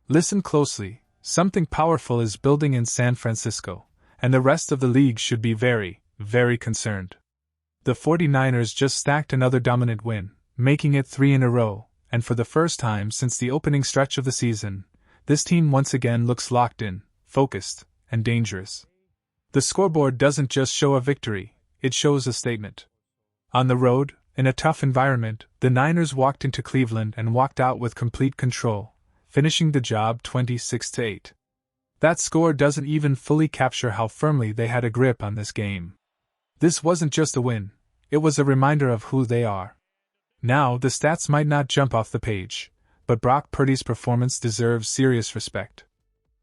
Listen closely, something powerful is building in San Francisco, and the rest of the league should be very, very concerned. The 49ers just stacked another dominant win, making it 3 in a row, and for the first time since the opening stretch of the season, this team once again looks locked in, focused, and dangerous. The scoreboard doesn't just show a victory, it shows a statement. On the road, in a tough environment, the Niners walked into Cleveland and walked out with complete control, finishing the job 26-8. That score doesn't even fully capture how firmly they had a grip on this game. This wasn't just a win, it was a reminder of who they are. Now, the stats might not jump off the page, but Brock Purdy's performance deserves serious respect.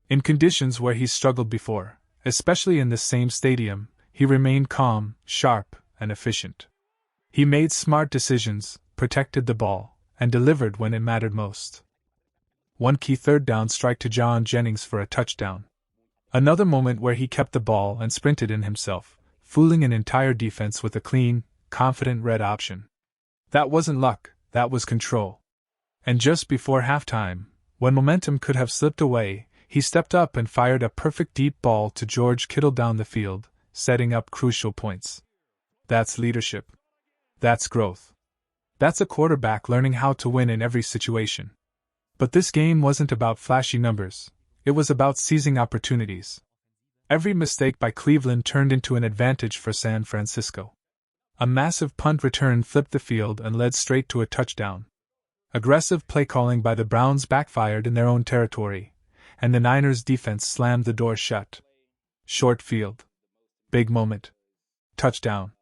In conditions where he's struggled before, especially in this same stadium, he remained calm, sharp, and efficient. He made smart decisions, protected the ball, and delivered when it mattered most. One key third down strike to John Jennings for a touchdown. Another moment where he kept the ball and sprinted in himself, fooling an entire defense with a clean, confident red option. That wasn't luck, that was control. And just before halftime, when momentum could have slipped away, he stepped up and fired a perfect deep ball to George Kittle down the field, setting up crucial points. That's leadership. That's growth. That's a quarterback learning how to win in every situation. But this game wasn't about flashy numbers, it was about seizing opportunities. Every mistake by Cleveland turned into an advantage for San Francisco. A massive punt return flipped the field and led straight to a touchdown. Aggressive play calling by the Browns backfired in their own territory, and the Niners' defense slammed the door shut. Short field. Big moment. Touchdown.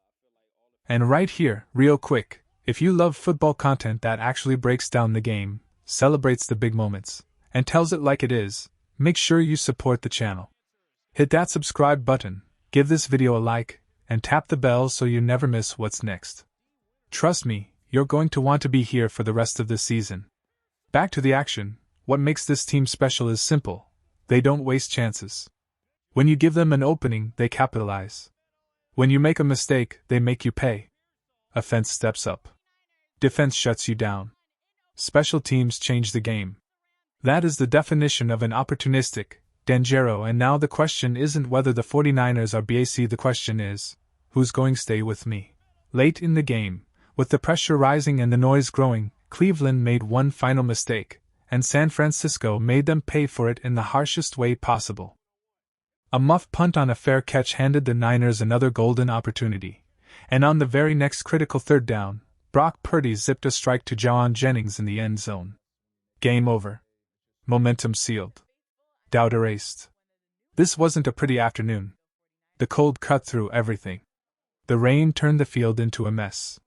And right here, real quick, if you love football content that actually breaks down the game, celebrates the big moments, and tells it like it is, make sure you support the channel. Hit that subscribe button, give this video a like, and tap the bell so you never miss what's next. Trust me, you're going to want to be here for the rest of this season. Back to the action, what makes this team special is simple: they don't waste chances. When you give them an opening, they capitalize. When you make a mistake, they make you pay. Offense steps up. Defense shuts you down. Special teams change the game. That is the definition of an opportunistic, dangerous, and now the question isn't whether the 49ers are BAC, the question is, who's going to stay with me? Late in the game, with the pressure rising and the noise growing, Cleveland made one final mistake, and San Francisco made them pay for it in the harshest way possible. A muff punt on a fair catch handed the Niners another golden opportunity, and on the very next critical third down, Brock Purdy zipped a strike to John Jennings in the end zone. Game over. Momentum sealed. Doubt erased. This wasn't a pretty afternoon. The cold cut through everything. The rain turned the field into a mess.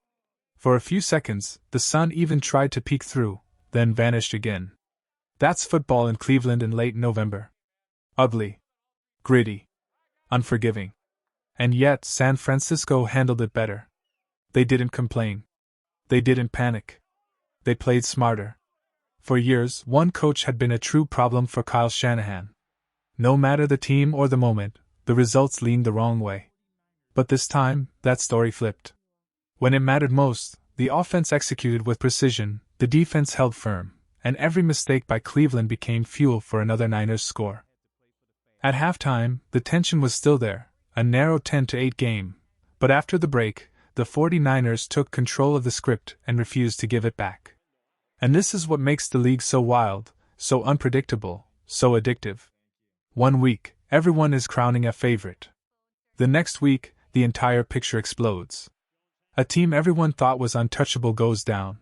For a few seconds, the sun even tried to peek through, then vanished again. That's football in Cleveland in late November. Ugly. Gritty. Unforgiving. And yet, San Francisco handled it better. They didn't complain. They didn't panic. They played smarter. For years, one coach had been a true problem for Kyle Shanahan. No matter the team or the moment, the results leaned the wrong way. But this time, that story flipped. When it mattered most, the offense executed with precision, the defense held firm, and every mistake by Cleveland became fuel for another Niners score. At halftime, the tension was still there, a narrow 10-8 game, but after the break, the 49ers took control of the script and refused to give it back. And this is what makes the league so wild, so unpredictable, so addictive. One week, everyone is crowning a favorite. The next week, the entire picture explodes. A team everyone thought was untouchable goes down.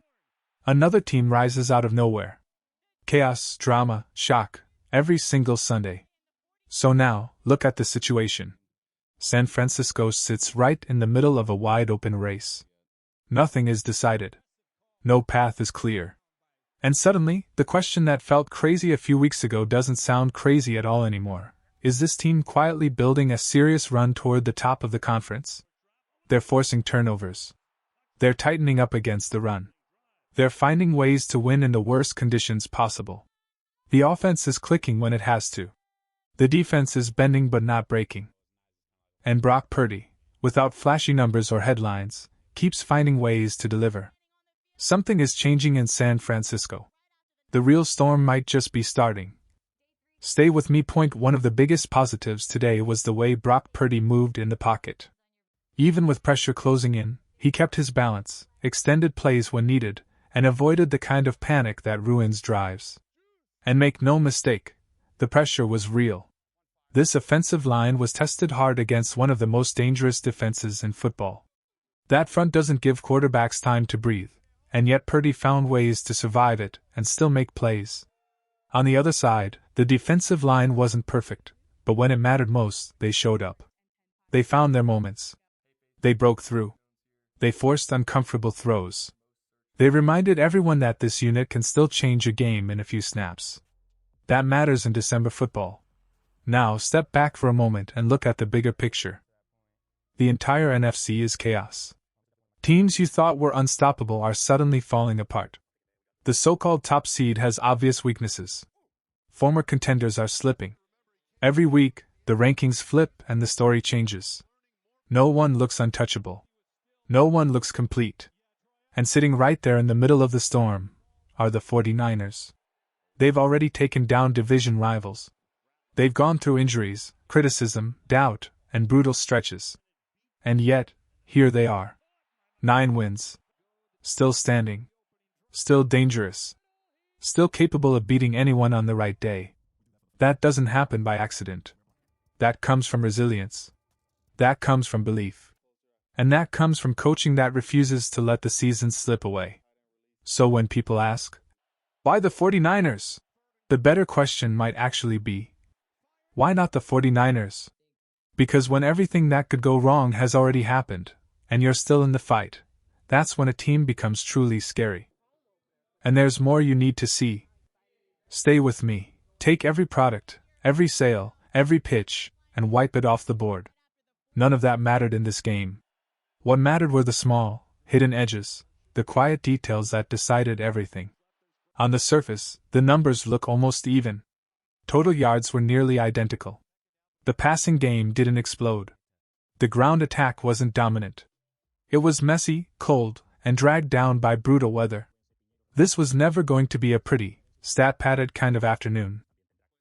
Another team rises out of nowhere. Chaos, drama, shock, every single Sunday. So now, look at the situation. San Francisco sits right in the middle of a wide-open race. Nothing is decided. No path is clear. And suddenly, the question that felt crazy a few weeks ago doesn't sound crazy at all anymore. Is this team quietly building a serious run toward the top of the conference? They're forcing turnovers. They're tightening up against the run. They're finding ways to win in the worst conditions possible. The offense is clicking when it has to. The defense is bending but not breaking. And Brock Purdy, without flashy numbers or headlines, keeps finding ways to deliver. Something is changing in San Francisco. The real storm might just be starting, Stay with me. Point one of the biggest positives today was the way Brock Purdy moved in the pocket. Even with pressure closing in, he kept his balance, extended plays when needed, and avoided the kind of panic that ruins drives. And make no mistake, the pressure was real. This offensive line was tested hard against one of the most dangerous defenses in football. That front doesn't give quarterbacks time to breathe, and yet Purdy found ways to survive it and still make plays. On the other side, the defensive line wasn't perfect, but when it mattered most, they showed up. They found their moments. They broke through. They forced uncomfortable throws. They reminded everyone that this unit can still change a game in a few snaps. That matters in December football. Now step back for a moment and look at the bigger picture. The entire NFC is chaos. Teams you thought were unstoppable are suddenly falling apart. The so-called top seed has obvious weaknesses. Former contenders are slipping. Every week, the rankings flip and the story changes. No one looks untouchable. No one looks complete. And sitting right there in the middle of the storm are the 49ers. They've already taken down division rivals. They've gone through injuries, criticism, doubt, and brutal stretches. And yet, here they are. 9 wins. Still standing. Still dangerous. Still capable of beating anyone on the right day. That doesn't happen by accident. That comes from resilience. That comes from belief. And that comes from coaching that refuses to let the season slip away. So when people ask, why the 49ers? The better question might actually be, why not the 49ers? Because when everything that could go wrong has already happened, and you're still in the fight, that's when a team becomes truly scary. And there's more you need to see. Stay with me. Take every product, every sale, every pitch, and wipe it off the board. None of that mattered in this game. What mattered were the small, hidden edges, the quiet details that decided everything. On the surface, the numbers look almost even. Total yards were nearly identical. The passing game didn't explode. The ground attack wasn't dominant. It was messy, cold, and dragged down by brutal weather. This was never going to be a pretty, stat-padded kind of afternoon.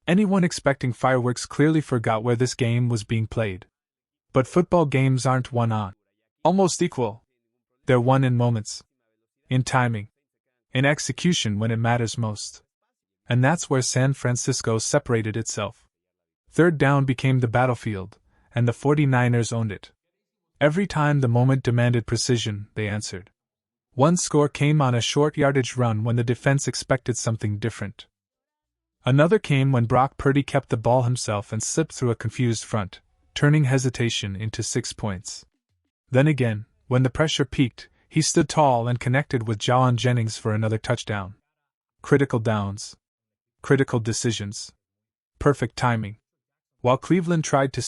Anyone expecting fireworks clearly forgot where this game was being played. But football games aren't won on almost equal. They're won in moments. In timing. In execution when it matters most. And that's where San Francisco separated itself. Third down became the battlefield, and the 49ers owned it. Every time the moment demanded precision, they answered. One score came on a short yardage run when the defense expected something different. Another came when Brock Purdy kept the ball himself and slipped through a confused front, turning hesitation into 6 points. Then again, when the pressure peaked, he stood tall and connected with Jawan Jennings for another touchdown. Critical downs. Critical decisions. Perfect timing. While Cleveland tried to